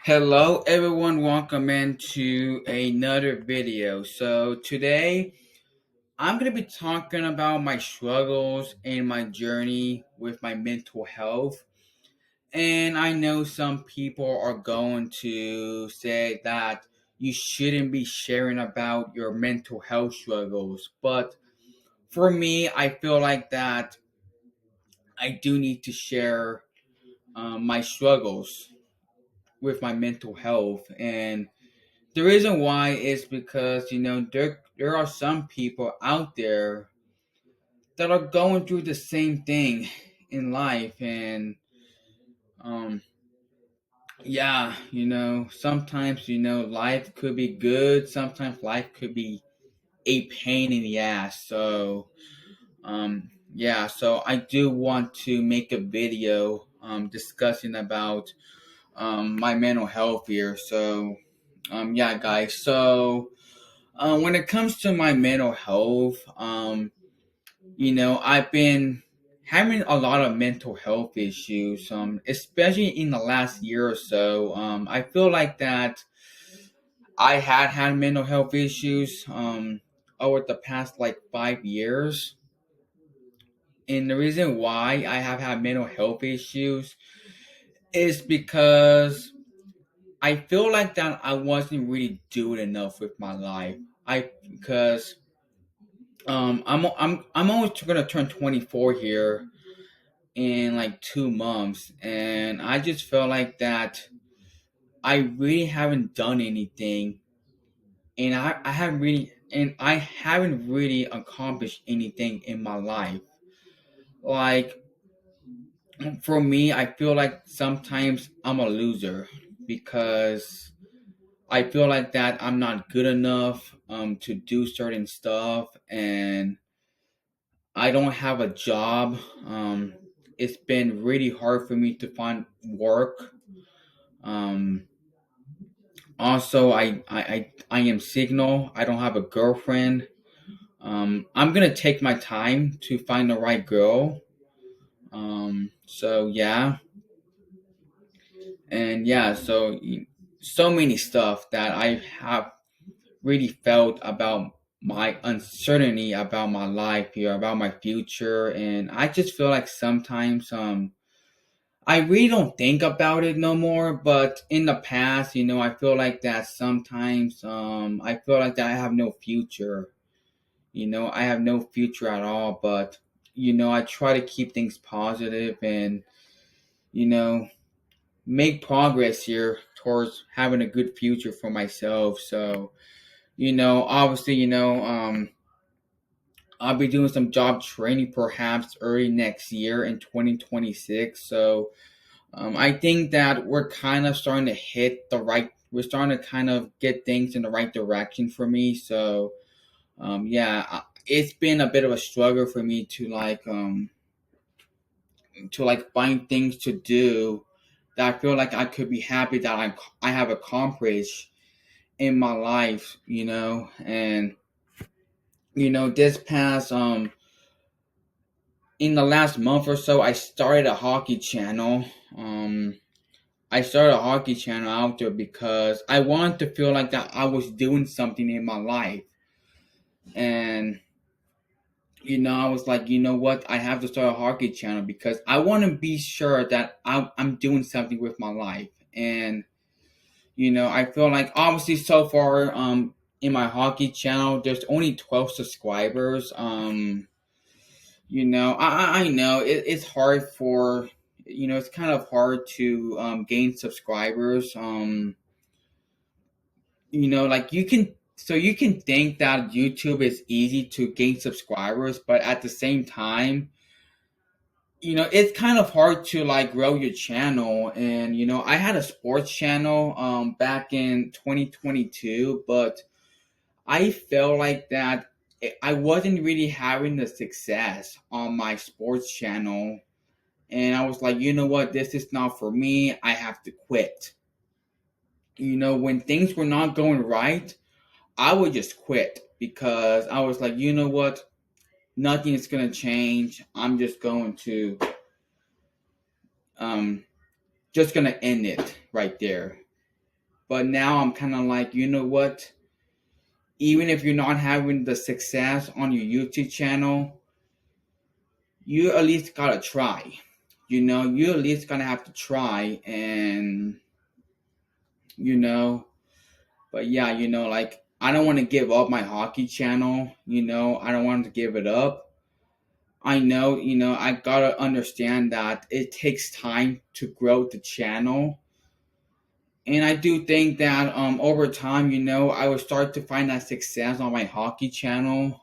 Hello everyone, welcome into another video. So today I'm going to be talking about my struggles and my journey with my mental health. And I know some people are going to say that you shouldn't be sharing about your mental health struggles, but for me, I feel like that I do need to share my struggles with my mental health. And the reason why is because there are some people out there that are going through the same thing in life, and um sometimes life could be good, sometimes life could be a pain in the ass. So I do want to make a video discussing about my mental health here. Yeah, guys. When it comes to my mental health, I've been having a lot of mental health issues, especially in the last year or so. I feel like that I had mental health issues over the past like 5 years. And the reason why I have had mental health issues is because I feel like that I wasn't really doing enough with my life. Because I'm almost gonna turn 24 here in like 2 months, and I just felt like that I really haven't done anything, and I haven't really accomplished anything in my life. Like, for me, I feel like sometimes I'm a loser because I feel like that I'm not good enough to do certain stuff, and I don't have a job. It's been really hard for me to find work. Um, Also, I am single. I don't have a girlfriend. I'm gonna take my time to find the right girl. Yeah, and yeah, so many stuff that I have really felt about my uncertainty about my life here, about my future, and I just feel like sometimes I really don't think about it no more, but in the past, I feel like that sometimes I feel like that I have no future. I have no future at all, but I try to keep things positive and you know, make progress here towards having a good future for myself. Obviously, I'll be doing some job training perhaps early next year in 2026. I think that we're kind of starting to hit the right. We're starting to kind of get things in the right direction for me. It's been a bit of a struggle for me to find things to do that I feel like I could be happy that I have accomplished in my life. And this past in the last month or so, I started a hockey channel. Um, I started a hockey channel out there because I wanted to feel like that I was doing something in my life. And I was like, you know what? I have to start a hockey channel because I want to be sure that I'm doing something with my life. And I feel like obviously so far in my hockey channel, there's only 12 subscribers. I know it's hard for it's kind of hard to gain subscribers. Like you can think that YouTube is easy to gain subscribers, but at the same time, it's kind of hard to like grow your channel. And I had a sports channel back in 2022, but I felt like that I wasn't really having the success on my sports channel, and I was like, you know what, this is not for me. I have to quit. When things were not going right, I would just quit because I was like, you know what? Nothing is gonna change. I'm um just gonna end it right there. But now I'm kind of like, you know what? Even if you're not having the success on your YouTube channel, you at least gotta try. You at least gonna have to try, and you know, but yeah, like I don't want to give up my hockey channel. I don't want to give it up. I know, I gotta understand that it takes time to grow the channel. And I do think that over time, I will start to find that success on my hockey channel.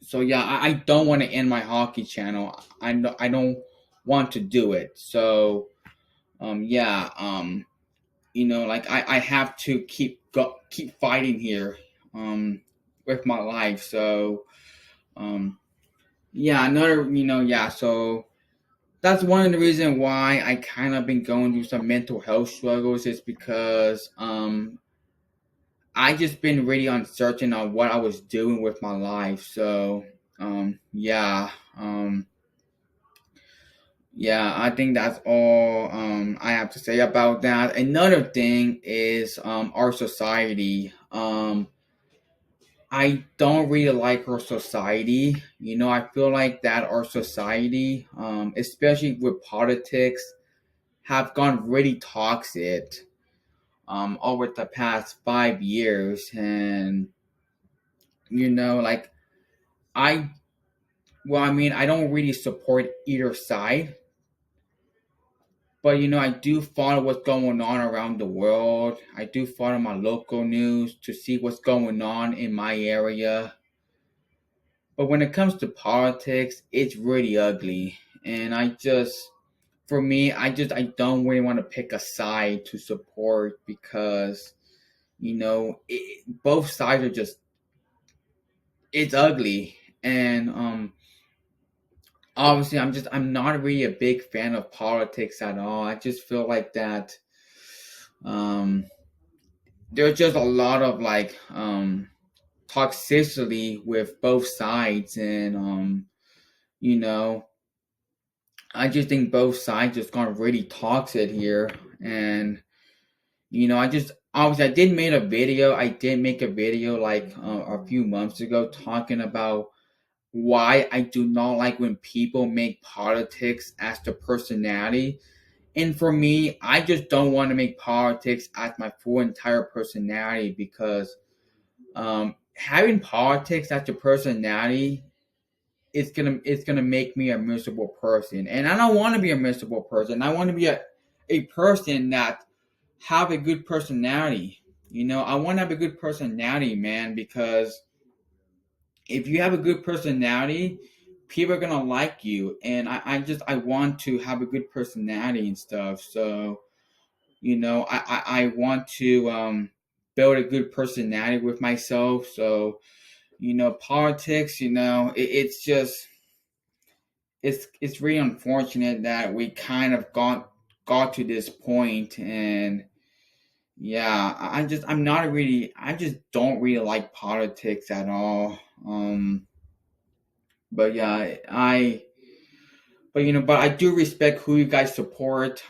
So yeah, I don't want to end my hockey channel. I don't want to do it. So yeah, like I have to keep fighting here with my life. So um yeah, yeah, so that's one of the reasons why I kind of been going through some mental health struggles, is because I just been really uncertain on what I was doing with my life. So yeah, yeah, I think that's all I have to say about that. Another thing is our society. I don't really like our society. I feel like that our society, especially with politics, have gone really toxic over the past 5 years. And like I well, I mean, I don't really support either side, but I do follow what's going on around the world. I do follow my local news to see what's going on in my area. But when it comes to politics, it's really ugly. And for me, I don't really want to pick a side to support, because, both sides are just, it's ugly. And obviously, I'm not really a big fan of politics at all. I just feel like that um, there's just a lot of like toxicity with both sides. And you know I just think both sides just gone really toxic here. And I just obviously I did make a video like a few months ago, talking about why I do not like when people make politics as the personality. And for me, I just don't want to make politics as my full entire personality, because having politics as your personality, it's gonna make me a miserable person. And I don't want to be a miserable person. I want to be a person that have a good personality. I want to have a good personality, man, because if you have a good personality, people are gonna like you. And I want to have a good personality and stuff. So I want to build a good personality with myself. So politics, it's just it's really unfortunate that we kind of got to this point. And yeah, I just don't really like politics at all. But yeah, but I do respect who you guys support.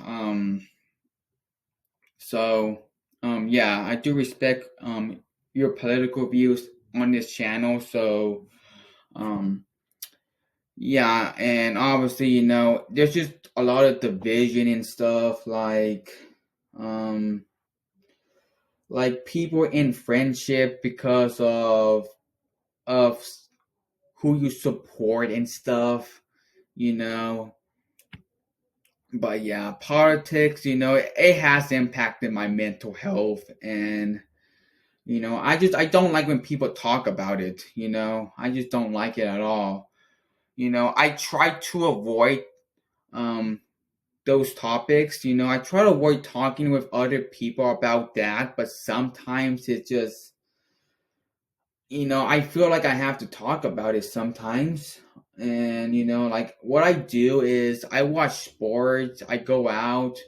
So yeah, I do respect your political views on this channel. So um yeah, and obviously, there's just a lot of division and stuff, um like people in friendship because of who you support and stuff, you know. But yeah, politics, it has impacted my mental health. And I don't like when people talk about it. I just don't like it at all. I try to avoid um those topics. I try to avoid talking with other people about that, but sometimes it just, I feel like I have to talk about it sometimes. And, like what I do is I watch sports, I go out,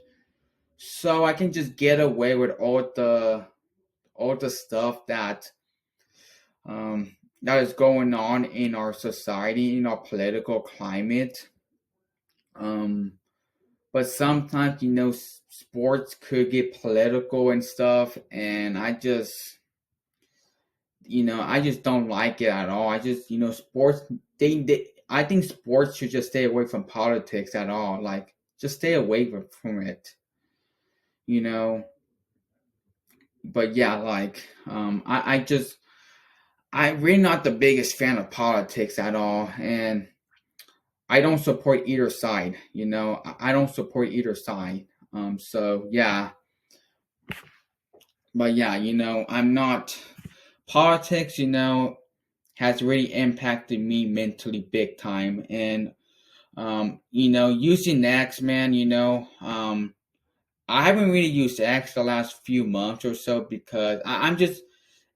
so I can just get away with all the stuff that is going on in our society, in our political climate. Um, but sometimes, sports could get political and stuff, and I just don't like it at all. I just, sports, I think sports should just stay away from politics at all. Like, just stay away from it, you know. But yeah, like, I'm really not the biggest fan of politics at all, and I don't support either side. I don't support either side. So yeah, but yeah, I'm not politics. Has really impacted me mentally big time, and using X, man. I haven't really used X the last few months or so because I'm just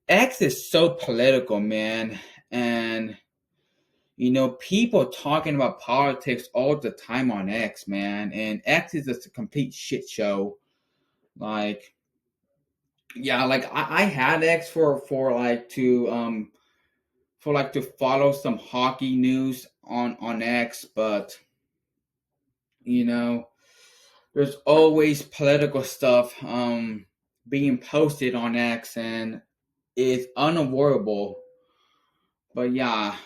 X is so political, man, and people talking about politics all the time on X, man, and X is just a complete shit show. Like, yeah, like I had X for to follow some hockey news on X, but you know, there's always political stuff being posted on X, and it's unavoidable. But yeah,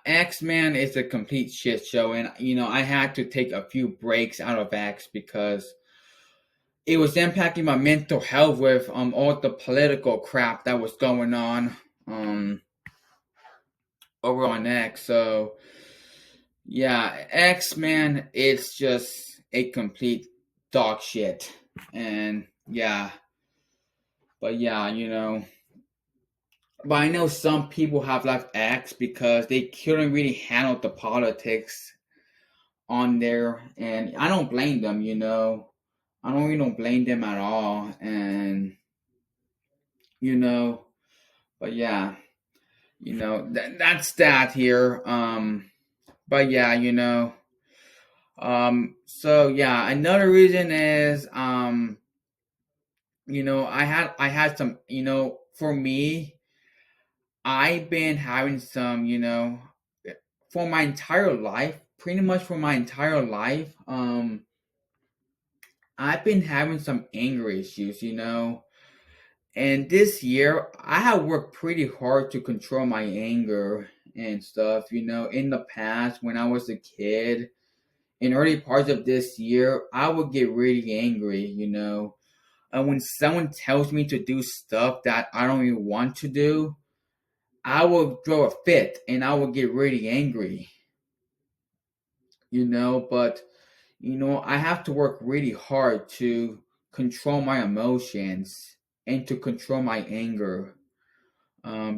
X Man is a complete shit show, and I had to take a few breaks out of X because it was impacting my mental health with all the political crap that was going on over on X. So yeah, X Man, it's just a complete dog shit, and yeah, but yeah, but I know some people have left X because they couldn't really handle the politics on there, and I don't blame them. I don't really don't blame them at all, and you know, but yeah, that's that here. But yeah, so yeah, another reason is I had some, for me, I've been having some, for my entire life, pretty much for my entire life, I've been having some anger issues, and this year I have worked pretty hard to control my anger and stuff, in the past when I was a kid, in early parts of this year, I would get really angry, and when someone tells me to do stuff that I don't even want to do, I will throw a fit and I will get really angry, but I have to work really hard to control my emotions and to control my anger,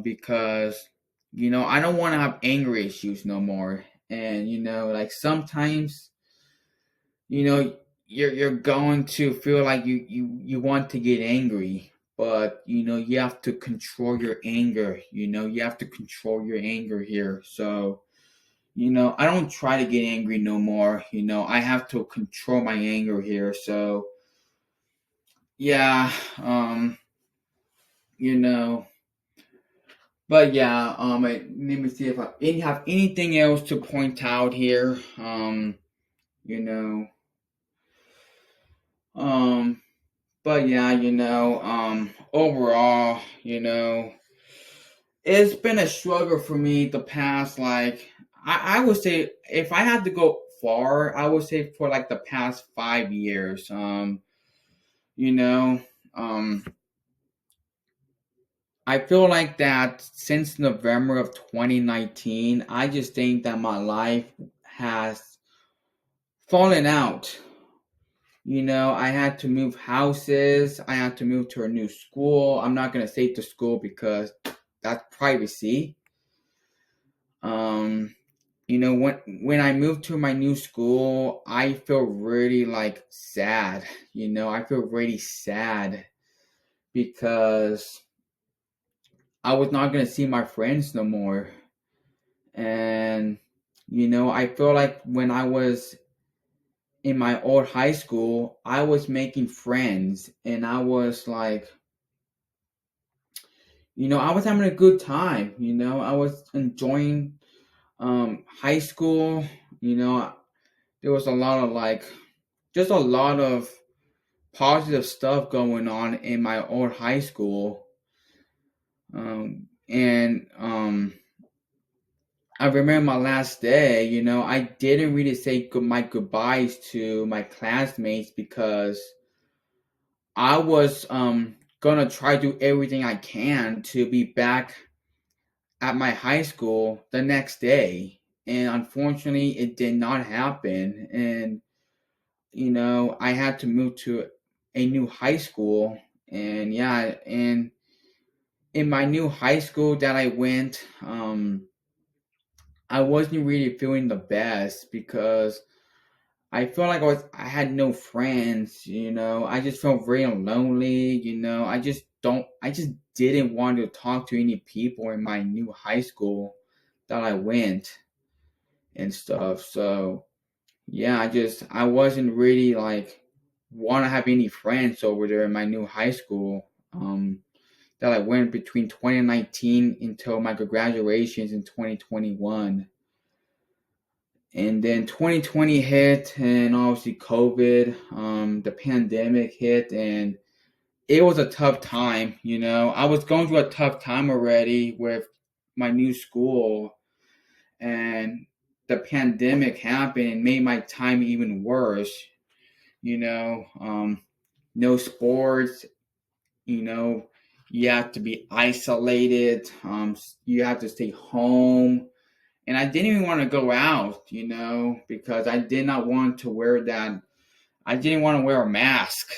because I don't want to have anger issues no more. And like sometimes you're going to feel like you want to get angry, but you have to control your anger. You have to control your anger here. So I don't try to get angry no more. I have to control my anger here. So yeah, you know but yeah, let me see if I have anything else to point out here. You know um but yeah, overall, it's been a struggle for me the past, like, I would say, if I had to go far, I would say for like the past 5 years. You know, um, I feel like that since November of 2019, I just think that my life has fallen out. I had to move houses. I had to move to a new school. I'm not going to say the school because that's privacy. Um, when I moved to my new school, I feel really like sad. I feel really sad because I was not gonna see my friends no more. And I feel like when I was in my old high school, I was making friends and I was like, I was having a good time. I was enjoying high school. There was a lot of like just a lot of positive stuff going on in my old high school. And I remember my last day, I didn't really say my goodbyes to my classmates because I was gonna try to do everything I can to be back at my high school the next day. And unfortunately, it did not happen. And, I had to move to a new high school. And yeah, and in my new high school that I went, I wasn't really feeling the best because I felt like I had no friends, I just felt very lonely, I just didn't want to talk to any people in my new high school that I went and stuff. So yeah, I wasn't really like want to have any friends over there in my new high school. That I went between 2019 until my graduations in 2021. And then 2020 hit, and obviously COVID, the pandemic hit, and it was a tough time. I was going through a tough time already with my new school, and the pandemic happened and made my time even worse. You know, um, no sports. You know, you have to be isolated. You have to stay home. And I didn't even want to go out, because I did not want to wear that. I didn't want to wear a mask,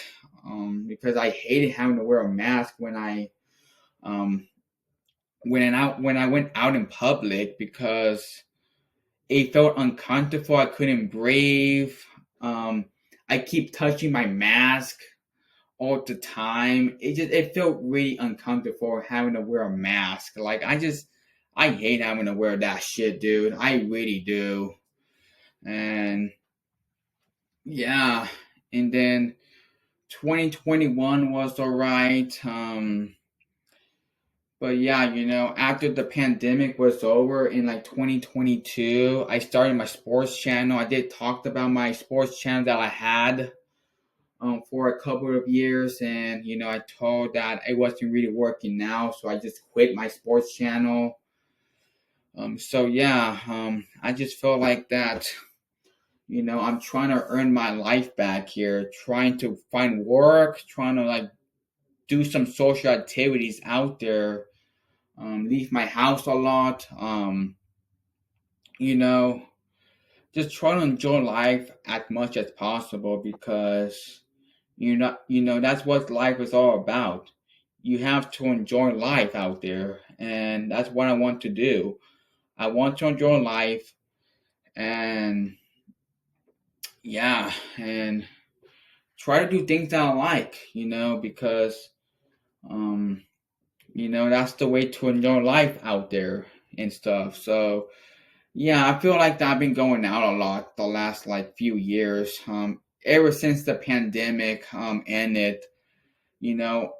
because I hated having to wear a mask um, when I went out in public because it felt uncomfortable. I couldn't breathe. Um, I keep touching my mask all the time. It felt really uncomfortable having to wear a mask. Like I hate having to wear that shit, dude. I really do. And yeah, and then 2021 was alright. But yeah, after the pandemic was over in like 2022, I started my sports channel. I did talk about my sports channel that I had for a couple of years, and I told that it wasn't really working now, so I just quit my sports channel. So yeah, I just felt like that. I'm trying to earn my life back here, trying to find work, trying to like do some social activities out there, leave my house a lot, you know, just try to enjoy life as much as possible because that's what life is all about. You have to enjoy life out there, and that's what I want to do. I want to enjoy life, and yeah, and try to do things that I like, because um, that's the way to enjoy life out there and stuff. So yeah, I feel like I've been going out a lot the last like few years. Ever since the pandemic ended, you know,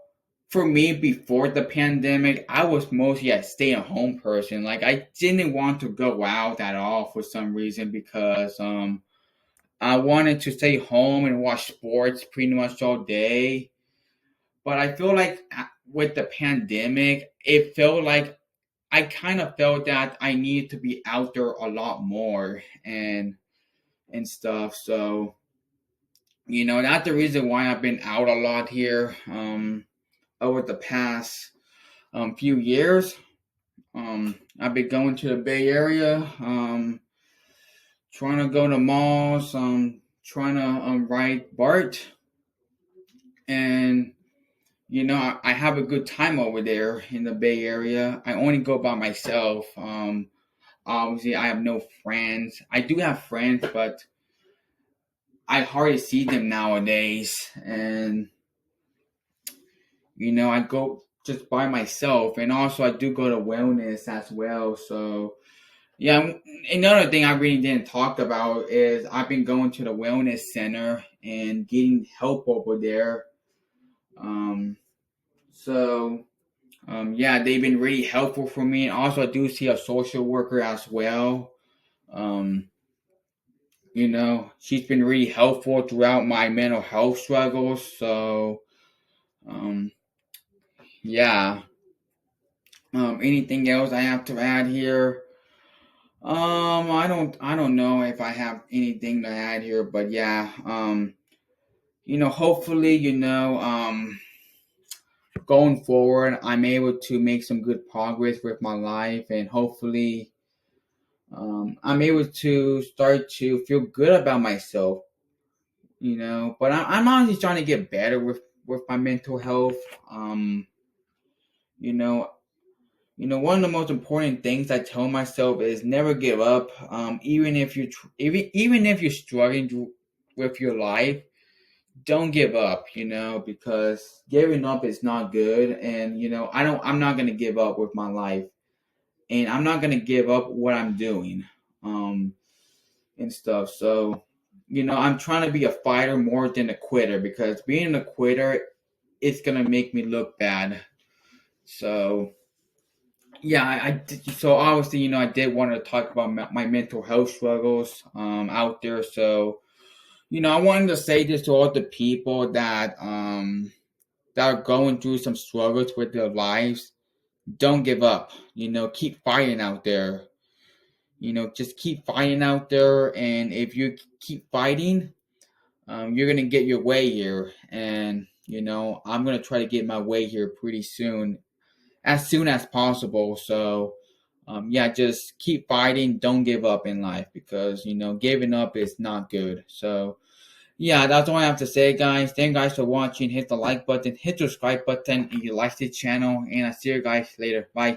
for me before the pandemic, I was mostly a stay-at-home person. Like I didn't want to go out at all for some reason because I wanted to stay home and watch sports pretty much all day. But I feel like with the pandemic, it felt like I kind of felt that I needed to be out there a lot more and stuff. So, that's the reason why I've been out a lot here over the past few years. I've been going to the Bay Area, trying to go to malls, trying to ride BART, and I have a good time over there in the Bay Area. I only go by myself. Obviously, I have no friends. I do have friends, but I hardly see them nowadays. And I go just by myself, and also I do go to wellness as well. So yeah, another thing I really didn't talk about is I've been going to the wellness center and getting help over there. Um, so yeah, they've been really helpful for me. Also, I do see a social worker as well. Um, She's been really helpful throughout my mental health struggles. So, um, yeah. Anything else I have to add here? I don't know if I have anything to add here, but yeah. Hopefully, going forward, I'm able to make some good progress with my life, and hopefully, I'm able to start to feel good about myself. But I'm honestly trying to get better with my mental health. You know, one of the most important things I tell myself is never give up. Even if you're struggling with your life, don't give up. Because giving up is not good. And I'm not gonna give up with my life, and I'm not gonna give up what I'm doing, um, and stuff. So, I'm trying to be a fighter more than a quitter, because being a quitter, it's gonna make me look bad. So yeah, so obviously, I did want to talk about my mental health struggles out there. So, I wanted to say this to all the people that are going through some struggles with their lives. Don't give up. Keep fighting out there. Just keep fighting out there, and if you keep fighting, you're gonna get your way here. And I'm gonna try to get my way here pretty soon as possible. So, yeah, just keep fighting. Don't give up in life, because giving up is not good. So, yeah, that's all I have to say, guys. Thank you guys for watching. Hit the like button, hit the subscribe button if you like this channel, and I'll see you guys later. Bye.